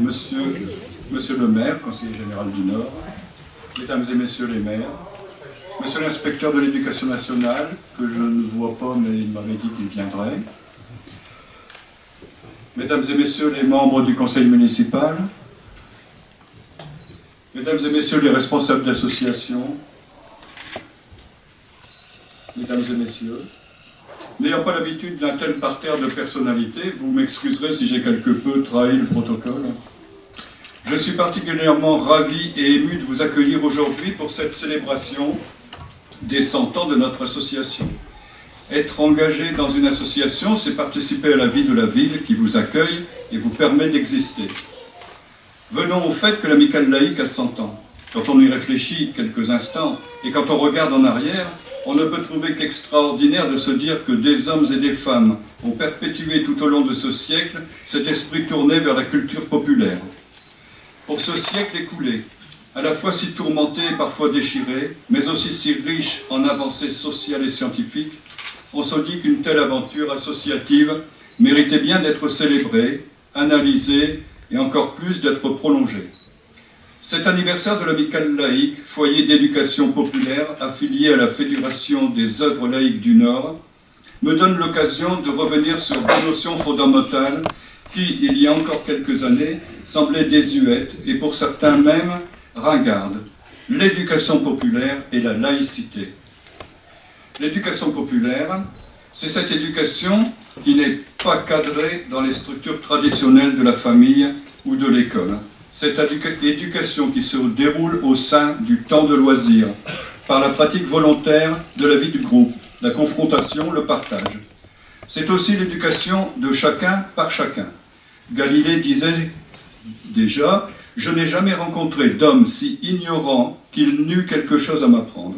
Monsieur le maire, conseiller général du Nord, mesdames et messieurs les maires, monsieur l'inspecteur de l'éducation nationale, que je ne vois pas mais il m'avait dit qu'il viendrait, mesdames et messieurs les membres du conseil municipal, mesdames et messieurs les responsables d'associations, mesdames et messieurs, n'ayant pas l'habitude d'un tel parterre de personnalités, vous m'excuserez si j'ai quelque peu trahi le protocole. Je suis particulièrement ravi et ému de vous accueillir aujourd'hui pour cette célébration des 100 ans de notre association. Être engagé dans une association, c'est participer à la vie de la ville qui vous accueille et vous permet d'exister. Venons au fait que l'Amicale laïque a 100 ans. Quand on y réfléchit quelques instants et quand on regarde en arrière, on ne peut trouver qu'extraordinaire de se dire que des hommes et des femmes ont perpétué tout au long de ce siècle cet esprit tourné vers la culture populaire. Pour ce siècle écoulé, à la fois si tourmenté et parfois déchiré, mais aussi si riche en avancées sociales et scientifiques, on se dit qu'une telle aventure associative méritait bien d'être célébrée, analysée et encore plus d'être prolongée. Cet anniversaire de l'Amicale laïque, foyer d'éducation populaire affilié à la Fédération des œuvres laïques du Nord, me donne l'occasion de revenir sur deux notions fondamentales qui, il y a encore quelques années, semblaient désuètes et pour certains même ringardes. L'éducation populaire et la laïcité. L'éducation populaire, c'est cette éducation qui n'est pas cadrée dans les structures traditionnelles de la famille ou de l'école. Cette éducation qui se déroule au sein du temps de loisir, par la pratique volontaire de la vie du groupe, la confrontation, le partage. C'est aussi l'éducation de chacun par chacun. Galilée disait déjà « Je n'ai jamais rencontré d'homme si ignorant qu'il n'eût quelque chose à m'apprendre ».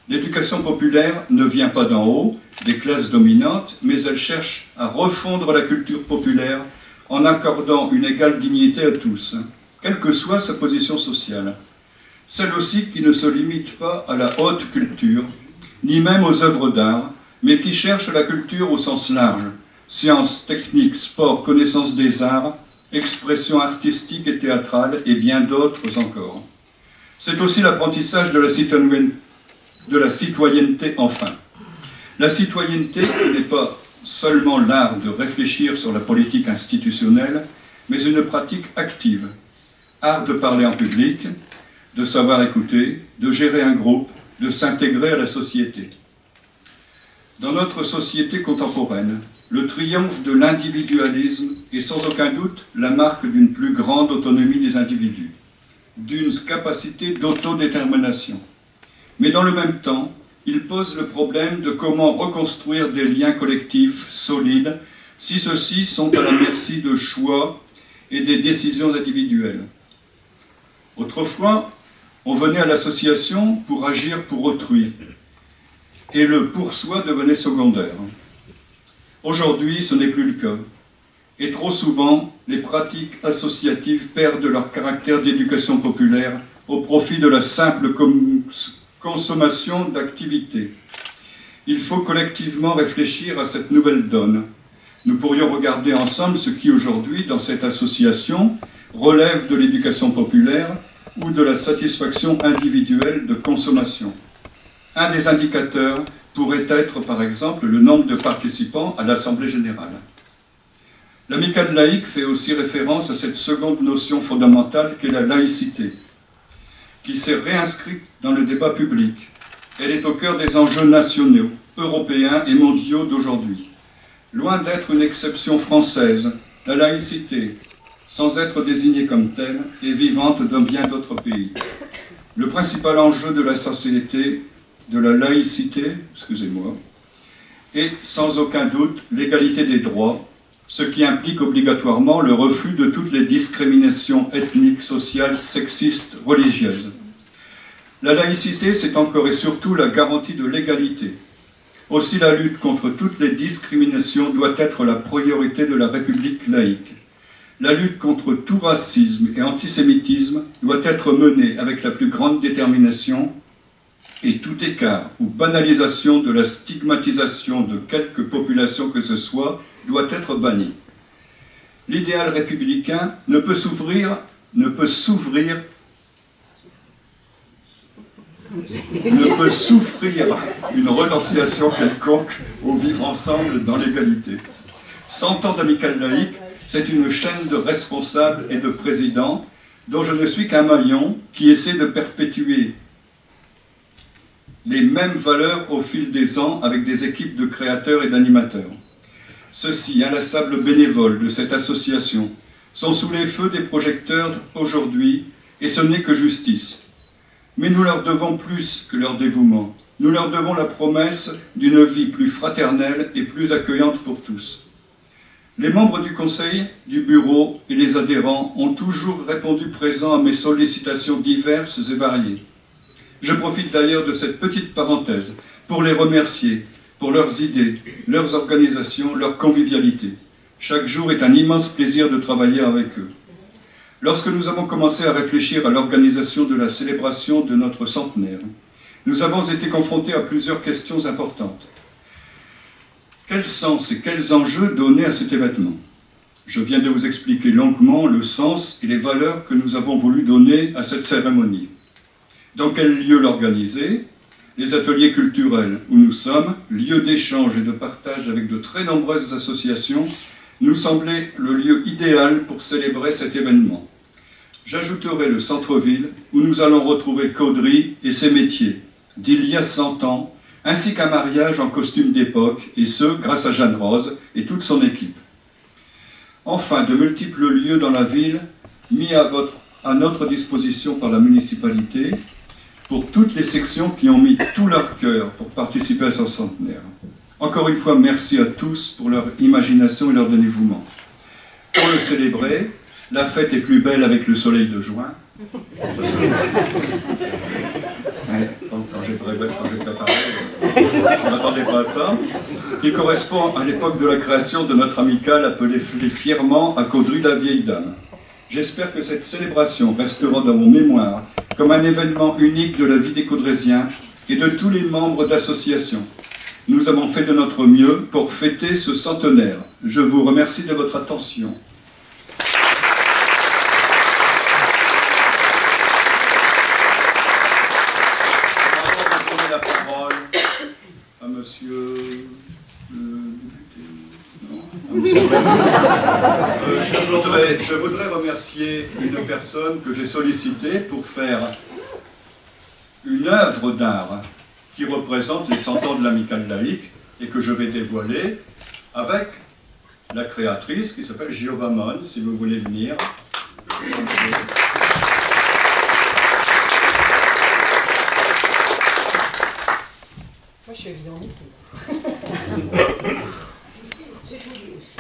L'éducation populaire ne vient pas d'en haut, des classes dominantes, mais elle cherche à refondre la culture populaire en accordant une égale dignité à tous, quelle que soit sa position sociale. Celle aussi qui ne se limite pas à la haute culture, ni même aux œuvres d'art, mais qui cherche la culture au sens large, sciences, techniques, sport, connaissance des arts, expression artistique et théâtrale, et bien d'autres encore. C'est aussi l'apprentissage de la citoyenneté enfin. La citoyenneté n'est pas seulement l'art de réfléchir sur la politique institutionnelle, mais une pratique active. Art de parler en public, de savoir écouter, de gérer un groupe, de s'intégrer à la société. Dans notre société contemporaine, le triomphe de l'individualisme est sans aucun doute la marque d'une plus grande autonomie des individus, d'une capacité d'autodétermination. Mais dans le même temps, il pose le problème de comment reconstruire des liens collectifs solides si ceux-ci sont à la merci de choix et des décisions individuelles. Autrefois, on venait à l'association pour agir pour autrui, et le pour soi devenait secondaire. Aujourd'hui, ce n'est plus le cas, et trop souvent, les pratiques associatives perdent leur caractère d'éducation populaire au profit de la simple consommation d'activités. Il faut collectivement réfléchir à cette nouvelle donne. Nous pourrions regarder ensemble ce qui aujourd'hui, dans cette association, relève de l'éducation populaire ou de la satisfaction individuelle de consommation. Un des indicateurs pourrait être, par exemple, le nombre de participants à l'Assemblée générale. L'Amicale laïque fait aussi référence à cette seconde notion fondamentale qu'est la laïcité, qui s'est réinscrite dans le débat public. Elle est au cœur des enjeux nationaux, européens et mondiaux d'aujourd'hui. Loin d'être une exception française, la laïcité, sans être désignée comme telle, est vivante dans bien d'autres pays. Le principal enjeu de la société, de la laïcité, est sans aucun doute l'égalité des droits, ce qui implique obligatoirement le refus de toutes les discriminations ethniques, sociales, sexistes, religieuses. La laïcité, c'est encore et surtout la garantie de l'égalité. Aussi, la lutte contre toutes les discriminations doit être la priorité de la République laïque. La lutte contre tout racisme et antisémitisme doit être menée avec la plus grande détermination et tout écart ou banalisation de la stigmatisation de quelque population que ce soit doit être banni. l'idéal républicain ne peut s'ouvrir une renonciation quelconque au vivre ensemble dans l'égalité. 100 ans d'amicale laïque, c'est une chaîne de responsables et de présidents dont je ne suis qu'un maillon qui essaie de perpétuer les mêmes valeurs au fil des ans avec des équipes de créateurs et d'animateurs. Ceux-ci, inlassables bénévoles de cette association, sont sous les feux des projecteurs aujourd'hui et ce n'est que justice. Mais nous leur devons plus que leur dévouement. Nous leur devons la promesse d'une vie plus fraternelle et plus accueillante pour tous. Les membres du conseil, du bureau et les adhérents ont toujours répondu présents à mes sollicitations diverses et variées. Je profite d'ailleurs de cette petite parenthèse pour les remercier pour leurs idées, leurs organisations, leur convivialité. Chaque jour est un immense plaisir de travailler avec eux. Lorsque nous avons commencé à réfléchir à l'organisation de la célébration de notre centenaire, nous avons été confrontés à plusieurs questions importantes. Quel sens et quels enjeux donner à cet événement? Je viens de vous expliquer longuement le sens et les valeurs que nous avons voulu donner à cette cérémonie. Dans quel lieu l'organiser? Les ateliers culturels où nous sommes, lieu d'échange et de partage avec de très nombreuses associations, nous semblaient le lieu idéal pour célébrer cet événement. J'ajouterai le centre-ville où nous allons retrouver Caudry et ses métiers d'il y a 100 ans, ainsi qu'un mariage en costume d'époque, et ce, grâce à Jeanne Rose et toute son équipe. Enfin, de multiples lieux dans la ville, mis à notre disposition par la municipalité, pour toutes les sections qui ont mis tout leur cœur pour participer à ce centenaire. Encore une fois, merci à tous pour leur imagination et leur dévouement. Pour le célébrer, la fête est plus belle avec le soleil de juin. Quand j'ai préparé, je ne m'attendais pas à ça, qui correspond à l'époque de la création de notre amicale appelée fièrement à Caudry la vieille dame. J'espère que cette célébration restera dans mon mémoire comme un événement unique de la vie des Caudrésiens et de tous les membres d'associations. Nous avons fait de notre mieux pour fêter ce centenaire. Je vous remercie de votre attention. À monsieur je voudrais remercier une personne que j'ai sollicitée pour faire une œuvre d'art qui représente les 100 ans de l'amicale laïque et que je vais dévoiler avec la créatrice qui s'appelle Giova Mon, si vous voulez venir. Moi, je suis habillée en été. J'ai choisi aussi.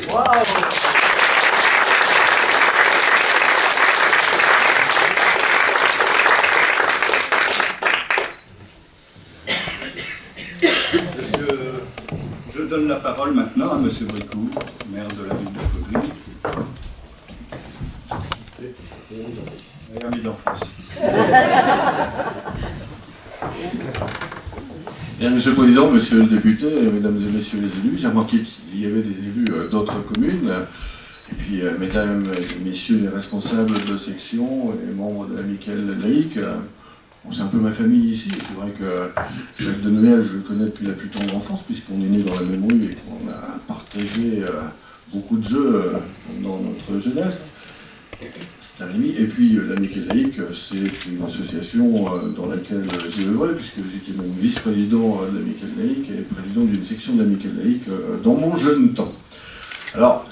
Wow. Je donne la parole maintenant à M. Bricout, maire de la ville de Caudry. Et ami d'enfance. Bien, Monsieur le Président, Monsieur le député, Mesdames et Messieurs les élus, j'ai remarqué qu'il y avait des élus d'autres communes, et puis Mesdames et Messieurs les responsables de section et membres de l'amicale laïque. Bon, c'est un peu ma famille ici, c'est vrai que Jacques de Noël, je le connais depuis la plus tendre enfance, puisqu'on est né dans la même rue et qu'on a partagé beaucoup de jeux dans notre jeunesse. C'est un ami. Et puis l'amicale laïque, c'est une association dans laquelle j'ai œuvré, puisque j'étais même vice-président de l'amicale laïque et président d'une section de l'amicale laïque dans mon jeune temps. Alors,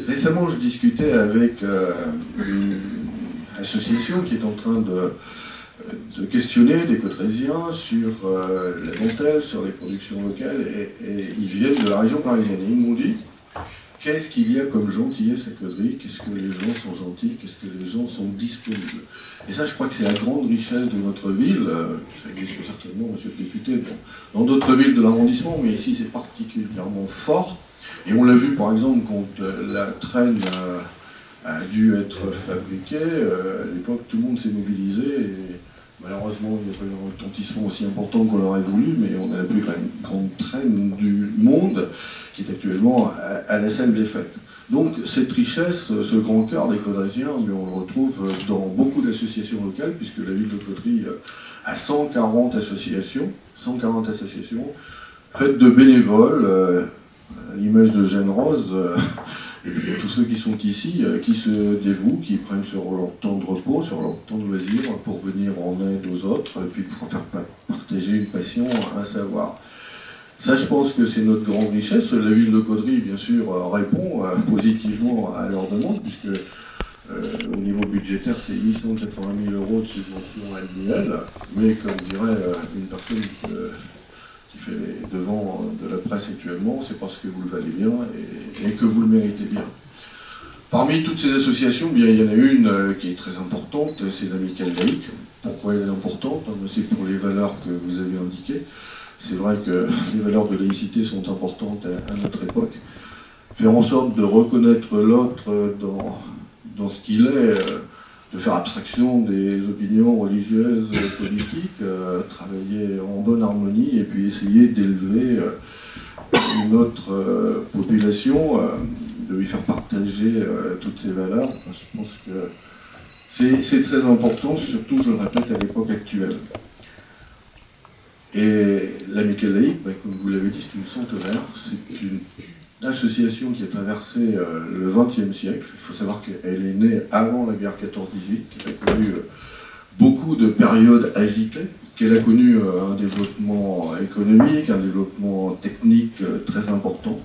récemment, je discutais avec une association qui est en train de questionner des Caudrésiens sur la dentelle, sur les productions locales, et ils viennent de la région parisienne. Et ils m'ont dit, qu'est-ce qu'il y a comme gentillesse à Caudry? Qu'est-ce que les gens sont gentils? Qu'est-ce que les gens sont disponibles? Et ça, je crois que c'est la grande richesse de notre ville. Ça existe certainement, monsieur le député, dans d'autres villes de l'arrondissement, mais ici, c'est particulièrement fort. Et on l'a vu, par exemple, quand la traîne a dû être fabriqué. À l'époque, tout le monde s'est mobilisé et malheureusement, il n'y a pas eu un retentissement aussi important qu'on l'aurait voulu, mais on a la plus grande traîne du monde qui est actuellement à la salle des fêtes. Donc cette richesse, ce grand cœur des Caudrésiens, on le retrouve dans beaucoup d'associations locales, puisque la ville de Caudry a 140 associations faites de bénévoles, à l'image de Jeanne Rose, et puis tous ceux qui sont ici, qui se dévouent, qui prennent sur leur temps de repos, sur leur temps de loisir, pour venir en aide aux autres, et puis pour faire partager une passion, un savoir. Ça, je pense que c'est notre grande richesse. La ville de Caudry, bien sûr, répond positivement à leur demande, puisque au niveau budgétaire, c'est 880 000 € de subvention annuelle, mais comme dirait une personne qui fait les devants de la presse actuellement, c'est parce que vous le valez bien et que vous le méritez bien. Parmi toutes ces associations, bien, il y en a une qui est très importante, c'est l'Amicale laïque. Pourquoi elle est importante? C'est pour les valeurs que vous avez indiquées. C'est vrai que les valeurs de laïcité sont importantes à notre époque. Faire en sorte de reconnaître l'autre dans ce qu'il est, de faire abstraction des opinions religieuses, politiques, travailler en bonne harmonie et puis essayer d'élever notre population, de lui faire partager toutes ces valeurs. Je pense que c'est très important, surtout, je le répète, à l'époque actuelle. Et l'Amicale laïque, comme vous l'avez dit, c'est une centenaire, c'est une association qui a traversé le XXe siècle. Il faut savoir qu'elle est née avant la guerre 14-18, qu'elle a connu beaucoup de périodes agitées, qu'elle a connu un développement économique, un développement technique très important,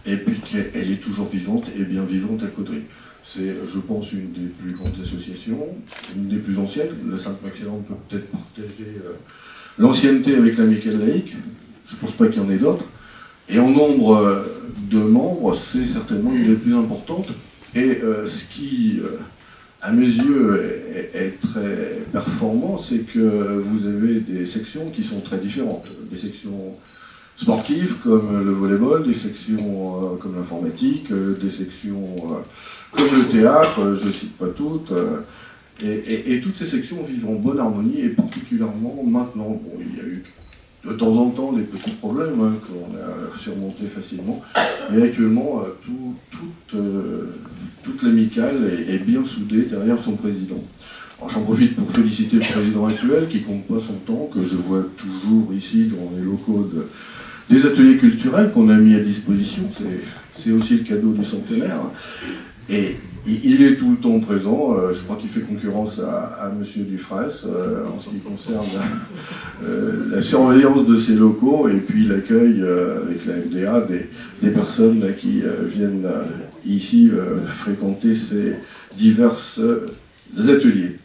et puis qu'elle est toujours vivante, et bien vivante à Caudry. C'est, je pense, une des plus grandes associations, une des plus anciennes. La Sainte-Maximilien peut peut-être partager l'ancienneté avec l'Amicale laïque, je ne pense pas qu'il y en ait d'autres. Et en nombre de membres, c'est certainement une des plus importantes. Et ce qui, à mes yeux, est très performant, c'est que vous avez des sections qui sont très différentes. Des sections sportives comme le volleyball, des sections comme l'informatique, des sections comme le théâtre, je ne cite pas toutes. Et toutes ces sections vivent en bonne harmonie, et particulièrement maintenant. Bon, il y a eu de temps en temps des petits problèmes qu'on a surmontés facilement, mais actuellement, toute l'amicale est bien soudée derrière son président. Alors j'en profite pour féliciter le président actuel, qui compte pas son temps, que je vois toujours ici dans les locaux des ateliers culturels qu'on a mis à disposition. C'est aussi le cadeau du centenaire. Et il est tout le temps présent. Je crois qu'il fait concurrence à M. Dufresne en ce qui concerne la surveillance de ses locaux et puis l'accueil avec la MDA des personnes qui viennent ici fréquenter ces divers ateliers.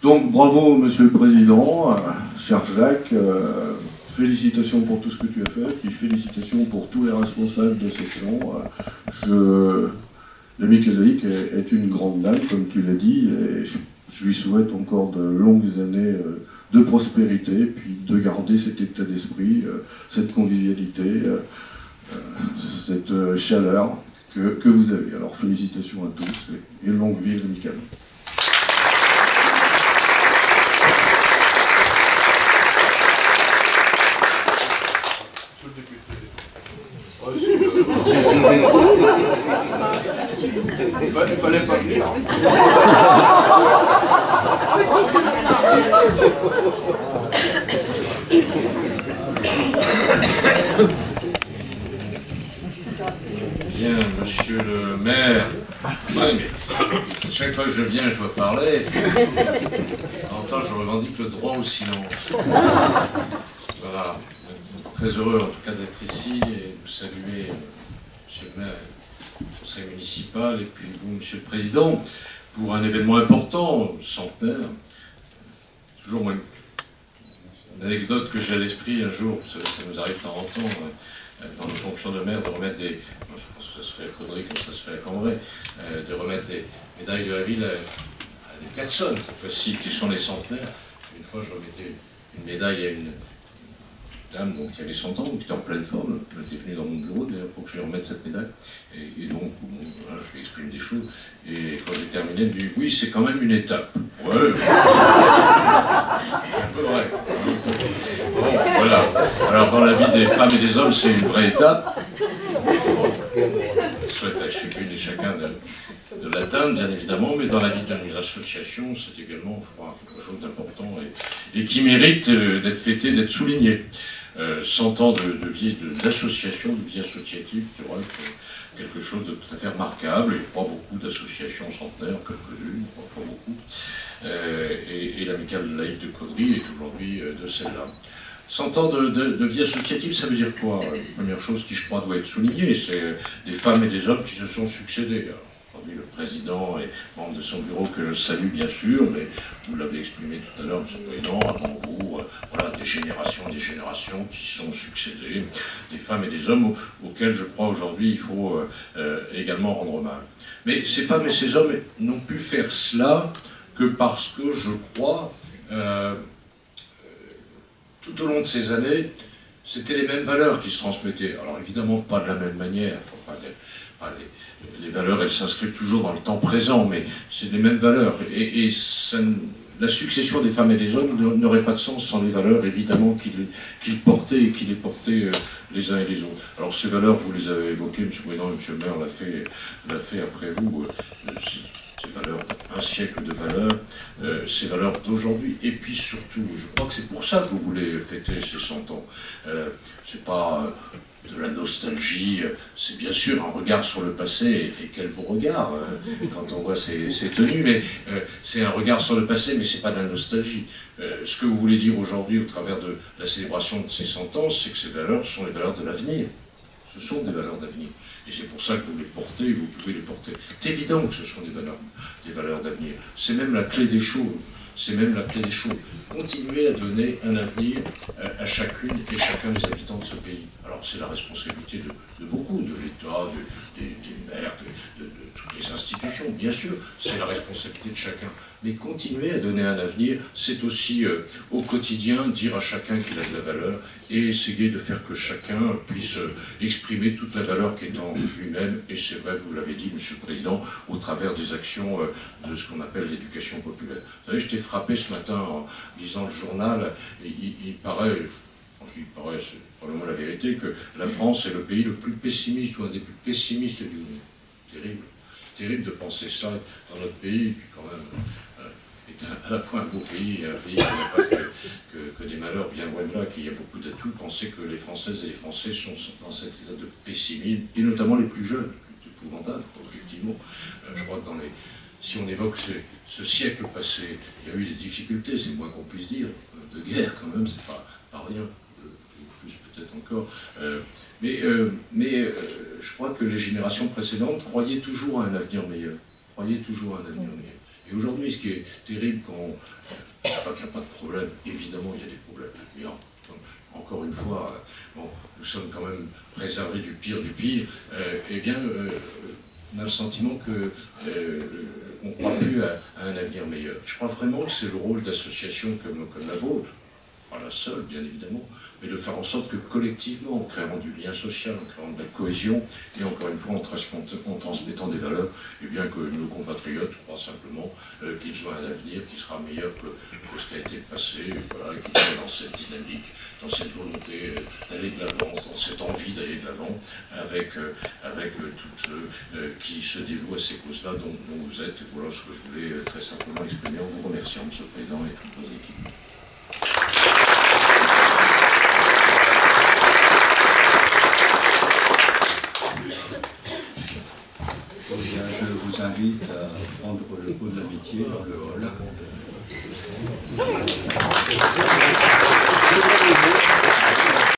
Donc bravo Monsieur le Président, cher Jacques, félicitations pour tout ce que tu as fait, puis félicitations pour tous les responsables de section. L'Amicale laïque est une grande dame, comme tu l'as dit, et je lui souhaite encore de longues années de prospérité, puis de garder cet état d'esprit, cette convivialité, cette chaleur que vous avez. Alors félicitations à tous et longue vie l'Amicale. Il fallait pas venir. Bien, monsieur le maire. Oui, mais chaque fois que je viens, je dois parler. En même temps, je revendique le droit au silence. Voilà. Très heureux, en tout cas, d'être ici et de saluer monsieur le maire, le conseil municipal, et puis vous, monsieur le président, pour un événement important, centenaire. Toujours moi, une anecdote que j'ai à l'esprit un jour, ça nous arrive de temps en temps, dans nos fonctions de maire, de remettre des, je pense que ça se fait à Caudry comme ça se fait à Cambrai, de remettre des médailles de la ville à des personnes, cette fois-ci, qui sont les centenaires. Une fois, je remettais une médaille à une dame donc, qui avait 100 ans, qui était en pleine forme, elle était venue dans mon bureau d'ailleurs pour que je lui remette cette médaille. Et donc, bon, voilà, je lui exprime des choses. Et quand j'ai terminé, elle me dit « Oui, c'est quand même une étape. » Ouais, c'est un peu vrai. Bon, voilà. Alors, dans la vie des femmes et des hommes, c'est une vraie étape. Je souhaite à chacune et chacun de l'atteindre, bien évidemment, mais dans la vie d'une association, c'est également, je crois, quelque chose d'important et qui mérite d'être fêté, d'être souligné. 100 ans de vie d'association, de vie associative, c'est vrai que quelque chose de tout à fait remarquable, et pas beaucoup d'associations centenaires, quelques-unes, pas beaucoup. Et l'amicale laïque de Caudry est aujourd'hui de celle-là. 100 ans de vie associative, ça veut dire quoi? La première chose qui, je crois, doit être soulignée, c'est des femmes et des hommes qui se sont succédés. Aujourd'hui, le président et membre de son bureau, que je salue bien sûr, mais vous l'avez exprimé tout à l'heure, M. le Président, avant vous, voilà, des générations qui sont succédées, des femmes et des hommes auxquels, je crois, aujourd'hui, il faut également rendre hommage. Mais ces femmes et ces hommes n'ont pu faire cela que parce que, je crois, tout au long de ces années, c'était les mêmes valeurs qui se transmettaient. Alors évidemment, pas de la même manière. Les valeurs, elles s'inscrivent toujours dans le temps présent, mais c'est les mêmes valeurs. Et la succession des femmes et des hommes n'aurait pas de sens sans les valeurs, évidemment, qu'ils portaient et qui les portaient les uns et les autres. Alors ces valeurs, vous les avez évoquées, M. le Président et M. le maire l'a fait après vous. Ces valeurs, un siècle de valeurs, ces valeurs d'aujourd'hui. Et puis surtout, je crois que c'est pour ça que vous voulez fêter ces 100 ans. C'est pas de la nostalgie, c'est bien sûr un regard sur le passé, et fait quel beau regard quand on voit ces tenues, mais c'est un regard sur le passé, mais c'est pas de la nostalgie. Ce que vous voulez dire aujourd'hui au travers de la célébration de ces 100 ans, c'est que ces valeurs sont les valeurs de l'avenir. Ce sont des valeurs d'avenir. Et c'est pour ça que vous les portez, et vous pouvez les porter. C'est évident que ce sont des valeurs d'avenir. C'est même la clé des choses. C'est même la clé des choses. Continuer à donner un avenir à chacune et chacun des habitants de ce pays. Alors c'est la responsabilité de beaucoup, de l'État, des maires, de toutes les institutions, bien sûr, c'est la responsabilité de chacun. Mais continuer à donner un avenir, c'est aussi au quotidien dire à chacun qu'il a de la valeur et essayer de faire que chacun puisse exprimer toute la valeur qui est en lui-même. Et c'est vrai, vous l'avez dit, Monsieur le Président, au travers des actions de ce qu'on appelle l'éducation populaire. Vous savez, j'étais frappé ce matin en lisant le journal, et il paraît, quand je dis il paraît, c'est probablement la vérité, que la France est le pays le plus pessimiste ou un des plus pessimistes du monde. Terrible. Terrible de penser ça dans notre pays, qui quand même est à la fois un beau pays et un pays qui n'a pas que des malheurs, bien loin de là, qu'il y a beaucoup d'atouts. Penser que les Françaises et les Français sont dans cet état de pessimisme, et notamment les plus jeunes, c'est épouvantable, objectivement. Je crois que si on évoque ce siècle passé, il y a eu des difficultés, c'est le moins qu'on puisse dire, de guerre quand même, c'est pas rien, plus peut-être encore. Mais je crois que les générations précédentes croyaient toujours à un avenir meilleur. Et aujourd'hui, ce qui est terrible, je ne dis pas qu'il n'y a pas de problème, évidemment il y a des problèmes, mais encore une fois, bon, nous sommes quand même préservés du pire, eh bien, on a le sentiment qu'on ne croit plus à un avenir meilleur. Je crois vraiment que c'est le rôle d'associations comme la vôtre, pas la seule bien évidemment, mais de faire en sorte que collectivement, en créant du lien social, en créant de la cohésion, et encore une fois en transmettant des valeurs, et bien que nos compatriotes croient simplement qu'ils ont un avenir qui sera meilleur que ce qui a été le passé, voilà, qu'ils soient dans cette dynamique, dans cette volonté d'aller de l'avant, dans cette envie d'aller de l'avant, avec tous ceux qui se dévouent à ces causes-là dont vous êtes. Et voilà ce que je voulais très simplement exprimer en vous remerciant, M. le Président, et toutes vos équipes. Je vous invite à prendre le pot de l'amitié dans le hall.